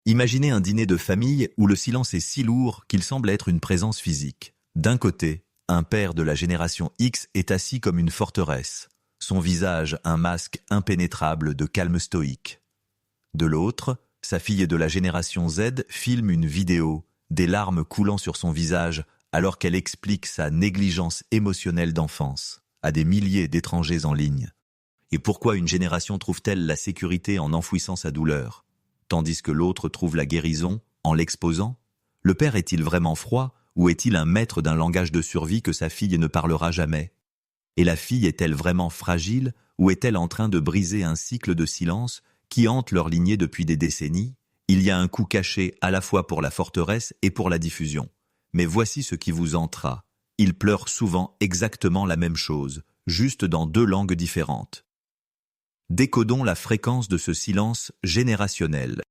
Imaginez un dîner de famille où le silence est si lourd qu'il semble être une présence physique. D'un côté, un père de la génération X est assis comme une forteresse, son visage un masque impénétrable de calme stoïque. De l'autre, sa fille de la génération Z filme une vidéo, des larmes coulant sur son visage alors qu'elle explique sa négligence émotionnelle d'enfance à des milliers d'étrangers en ligne. Et pourquoi une génération trouve-t-elle la sécurité en enfouissant sa douleur, tandis que l'autre trouve la guérison en l'exposant? Le père est-il vraiment froid ou est-il un maître d'un langage de survie que sa fille ne parlera jamais? Et la fille est-elle vraiment fragile ou est-elle en train de briser un cycle de silence qui hante leur lignée depuis des décennies? Il y a un coup caché à la fois pour la forteresse et pour la diffusion. Mais voici ce qui vous entra. Ils pleurent souvent exactement la même chose, juste dans deux langues différentes. Décodons la fréquence de ce silence générationnel.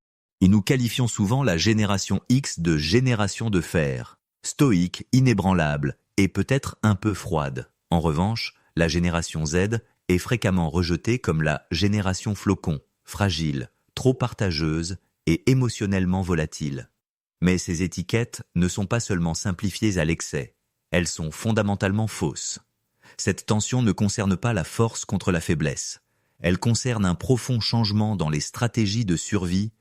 Et nous qualifions souvent la génération X de génération de fer, stoïque, inébranlable et peut-être un peu froide. En revanche, la génération Z est fréquemment rejetée comme la génération flocon, fragile, trop partageuse et émotionnellement volatile. Mais ces étiquettes ne sont pas seulement simplifiées à l'excès, elles sont fondamentalement fausses. Cette tension ne concerne pas la force contre la faiblesse, elle concerne un profond changement dans les stratégies de survie.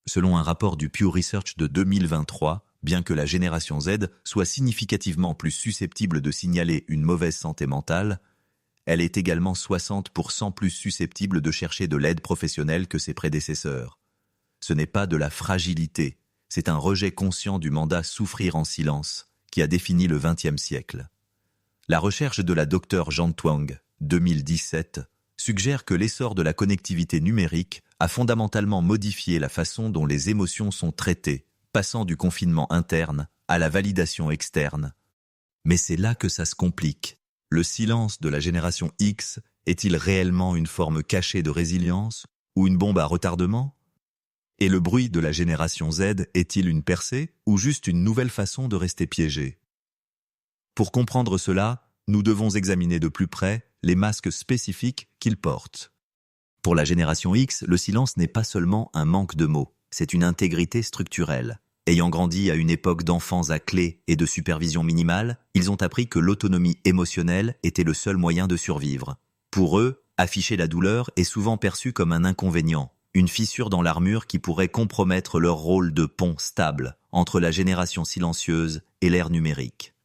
Selon un rapport du Pew Research de 2023, bien que la génération Z soit significativement plus susceptible de signaler une mauvaise santé mentale, elle est également 60% plus susceptible de chercher de l'aide professionnelle que ses prédécesseurs. Ce n'est pas de la fragilité, c'est un rejet conscient du mandat souffrir en silence qui a défini le XXe siècle. La recherche de la Dr Jean Twang, 2017, suggère que l'essor de la connectivité numérique a fondamentalement modifié la façon dont les émotions sont traitées, passant du confinement interne à la validation externe. Mais c'est là que ça se complique. Le silence de la génération X est-il réellement une forme cachée de résilience ou une bombe à retardement? Et le bruit de la génération Z est-il une percée ou juste une nouvelle façon de rester piégé? Pour comprendre cela, nous devons examiner de plus près les masques spécifiques qu'ils portent. Pour la génération X, le silence n'est pas seulement un manque de mots, c'est une intégrité structurelle. Ayant grandi à une époque d'enfants à clé et de supervision minimale, ils ont appris que l'autonomie émotionnelle était le seul moyen de survivre. Pour eux, afficher la douleur est souvent perçu comme un inconvénient, une fissure dans l'armure qui pourrait compromettre leur rôle de pont stable entre la génération silencieuse et l'ère numérique.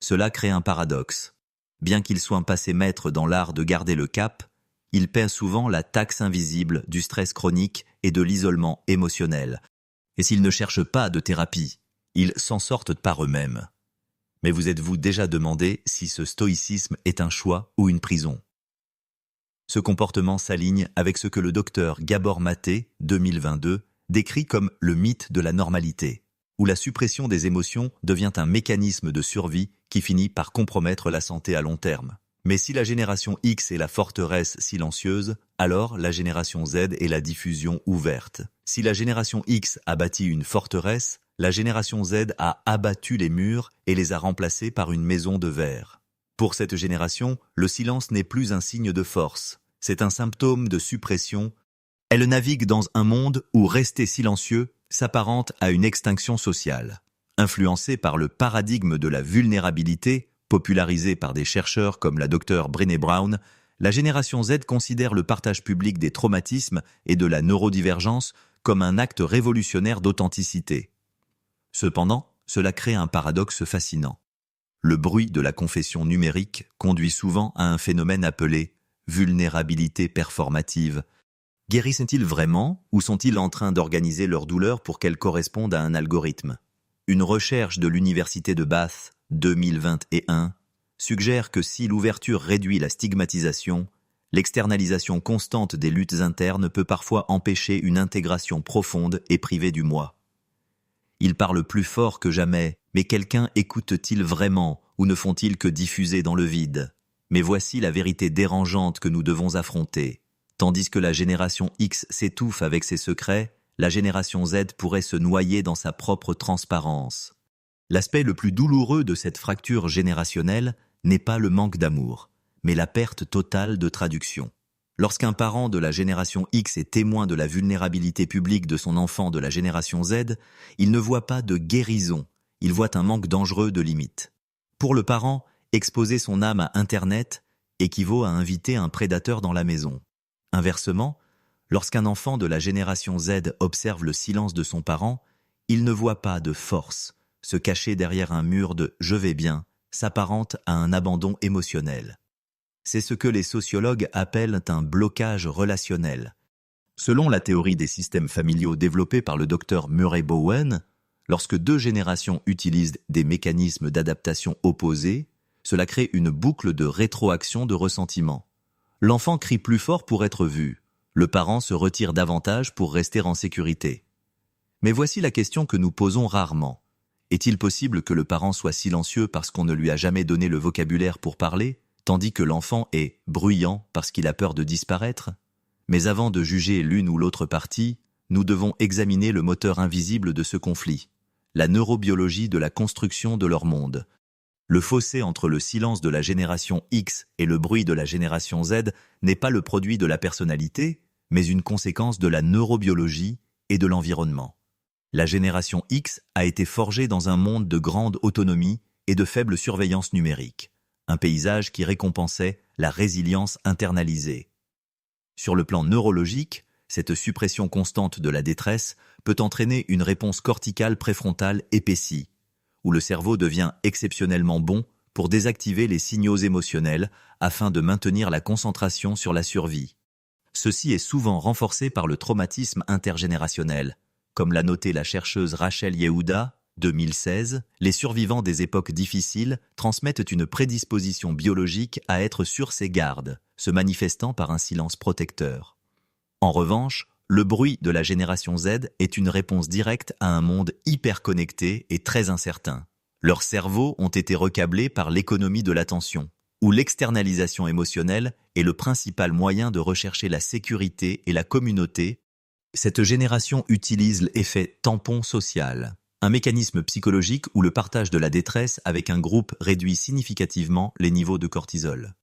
Cela crée un paradoxe. Bien qu'ils soient passés maîtres dans l'art de garder le cap, ils paient souvent la taxe invisible du stress chronique et de l'isolement émotionnel. Et s'ils ne cherchent pas de thérapie, ils s'en sortent par eux-mêmes. Mais vous êtes-vous déjà demandé si ce stoïcisme est un choix ou une prison? Ce comportement s'aligne avec ce que le docteur Gabor Maté, 2022, décrit comme le mythe de la normalité, où la suppression des émotions devient un mécanisme de survie qui finit par compromettre la santé à long terme. Mais si la génération X est la forteresse silencieuse, alors la génération Z est la diffusion ouverte. Si la génération X a bâti une forteresse, la génération Z a abattu les murs et les a remplacés par une maison de verre. Pour cette génération, le silence n'est plus un signe de force, c'est un symptôme de suppression. Elle navigue dans un monde où rester silencieux s'apparente à une extinction sociale. Influencée par le paradigme de la vulnérabilité, popularisé par des chercheurs comme la Dr Brené Brown, la génération Z considère le partage public des traumatismes et de la neurodivergence comme un acte révolutionnaire d'authenticité. Cependant, cela crée un paradoxe fascinant. Le bruit de la confession numérique conduit souvent à un phénomène appelé vulnérabilité performative. Guérissent-ils vraiment ou sont-ils en train d'organiser leur douleur pour qu'elle corresponde à un algorithme? Une recherche de l'université de Bath, 2021, suggère que si l'ouverture réduit la stigmatisation, l'externalisation constante des luttes internes peut parfois empêcher une intégration profonde et privée du moi. Ils parlent plus fort que jamais, mais quelqu'un écoute-t-il vraiment ou ne font-ils que diffuser dans le vide? Mais voici la vérité dérangeante que nous devons affronter. Tandis que la génération X s'étouffe avec ses secrets, la génération Z pourrait se noyer dans sa propre transparence. L'aspect le plus douloureux de cette fracture générationnelle n'est pas le manque d'amour, mais la perte totale de traduction. Lorsqu'un parent de la génération X est témoin de la vulnérabilité publique de son enfant de la génération Z, il ne voit pas de guérison, il voit un manque dangereux de limites. Pour le parent, exposer son âme à Internet équivaut à inviter un prédateur dans la maison. Inversement, lorsqu'un enfant de la génération Z observe le silence de son parent, il ne voit pas de force. Se cacher derrière un mur de « je vais bien » s'apparente à un abandon émotionnel. C'est ce que les sociologues appellent un blocage relationnel. Selon la théorie des systèmes familiaux développée par le docteur Murray Bowen, lorsque deux générations utilisent des mécanismes d'adaptation opposés, cela crée une boucle de rétroaction de ressentiment. L'enfant crie plus fort pour être vu. Le parent se retire davantage pour rester en sécurité. Mais voici la question que nous posons rarement. Est-il possible que le parent soit silencieux parce qu'on ne lui a jamais donné le vocabulaire pour parler, tandis que l'enfant est bruyant parce qu'il a peur de disparaître? Mais avant de juger l'une ou l'autre partie, nous devons examiner le moteur invisible de ce conflit, la neurobiologie de la construction de leur monde. Le fossé entre le silence de la génération X et le bruit de la génération Z n'est pas le produit de la personnalité, mais une conséquence de la neurobiologie et de l'environnement. La génération X a été forgée dans un monde de grande autonomie et de faible surveillance numérique, un paysage qui récompensait la résilience internalisée. Sur le plan neurologique, cette suppression constante de la détresse peut entraîner une réponse corticale préfrontale épaissie, où le cerveau devient exceptionnellement bon pour désactiver les signaux émotionnels afin de maintenir la concentration sur la survie. Ceci est souvent renforcé par le traumatisme intergénérationnel. Comme l'a noté la chercheuse Rachel Yehuda, 2016, les survivants des époques difficiles transmettent une prédisposition biologique à être sur ses gardes, se manifestant par un silence protecteur. En revanche, le bruit de la génération Z est une réponse directe à un monde hyper connecté et très incertain. Leurs cerveaux ont été recablés par l'économie de l'attention, où l'externalisation émotionnelle est le principal moyen de rechercher la sécurité et la communauté. Cette génération utilise l'effet tampon social, un mécanisme psychologique où le partage de la détresse avec un groupe réduit significativement les niveaux de cortisol.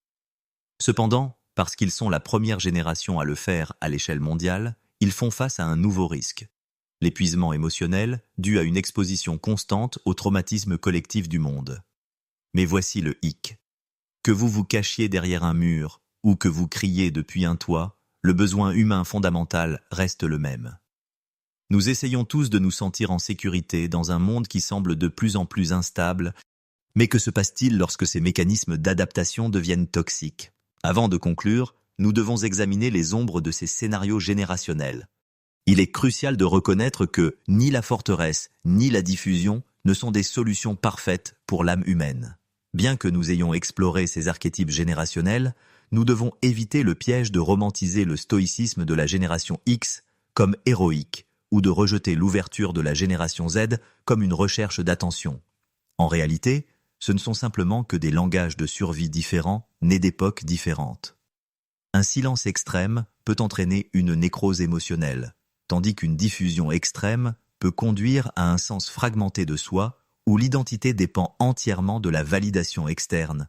Cependant, parce qu'ils sont la première génération à le faire à l'échelle mondiale, ils font face à un nouveau risque, l'épuisement émotionnel dû à une exposition constante au traumatisme collectif du monde. Mais voici le hic. Que vous vous cachiez derrière un mur ou que vous criez depuis un toit, le besoin humain fondamental reste le même. Nous essayons tous de nous sentir en sécurité dans un monde qui semble de plus en plus instable, mais que se passe-t-il lorsque ces mécanismes d'adaptation deviennent toxiques? Avant de conclure, nous devons examiner les ombres de ces scénarios générationnels. Il est crucial de reconnaître que ni la forteresse ni la diffusion ne sont des solutions parfaites pour l'âme humaine. Bien que nous ayons exploré ces archétypes générationnels, nous devons éviter le piège de romantiser le stoïcisme de la génération X comme héroïque ou de rejeter l'ouverture de la génération Z comme une recherche d'attention. En réalité, ce ne sont simplement que des langages de survie différents nés d'époques différentes. Un silence extrême peut entraîner une nécrose émotionnelle, tandis qu'une diffusion extrême peut conduire à un sens fragmenté de soi où l'identité dépend entièrement de la validation externe.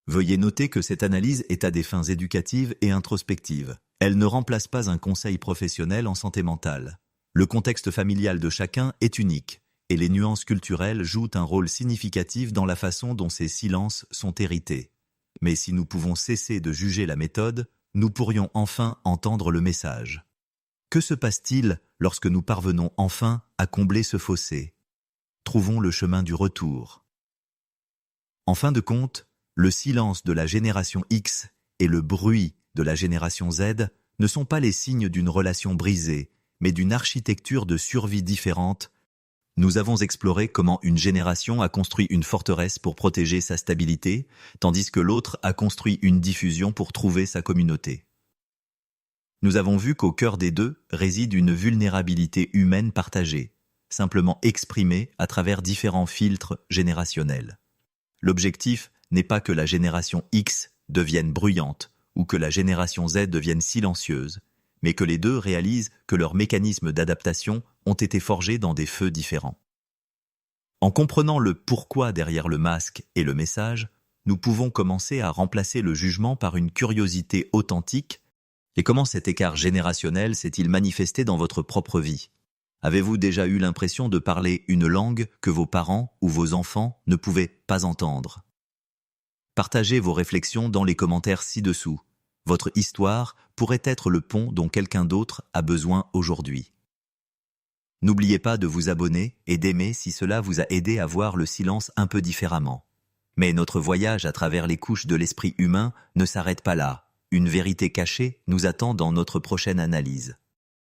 Veuillez noter que cette analyse est à des fins éducatives et introspectives. Elle ne remplace pas un conseil professionnel en santé mentale. Le contexte familial de chacun est unique, et les nuances culturelles jouent un rôle significatif dans la façon dont ces silences sont hérités. Mais si nous pouvons cesser de juger la méthode, nous pourrions enfin entendre le message. Que se passe-t-il lorsque nous parvenons enfin à combler ce fossé? Trouvons le chemin du retour. En fin de compte, le silence de la génération X et le bruit de la génération Z ne sont pas les signes d'une relation brisée, mais d'une architecture de survie différente. Nous avons exploré comment une génération a construit une forteresse pour protéger sa stabilité, tandis que l'autre a construit une diffusion pour trouver sa communauté. Nous avons vu qu'au cœur des deux réside une vulnérabilité humaine partagée, simplement exprimée à travers différents filtres générationnels. L'objectif n'est pas que la génération X devienne bruyante ou que la génération Z devienne silencieuse, mais que les deux réalisent que leurs mécanismes d'adaptation ont été forgés dans des feux différents. En comprenant le pourquoi derrière le masque et le message, nous pouvons commencer à remplacer le jugement par une curiosité authentique. Et comment cet écart générationnel s'est-il manifesté dans votre propre vie? Avez-vous déjà eu l'impression de parler une langue que vos parents ou vos enfants ne pouvaient pas entendre? Partagez vos réflexions dans les commentaires ci-dessous. Votre histoire pourrait être le pont dont quelqu'un d'autre a besoin aujourd'hui. N'oubliez pas de vous abonner et d'aimer si cela vous a aidé à voir le silence un peu différemment. Mais notre voyage à travers les couches de l'esprit humain ne s'arrête pas là. Une vérité cachée nous attend dans notre prochaine analyse.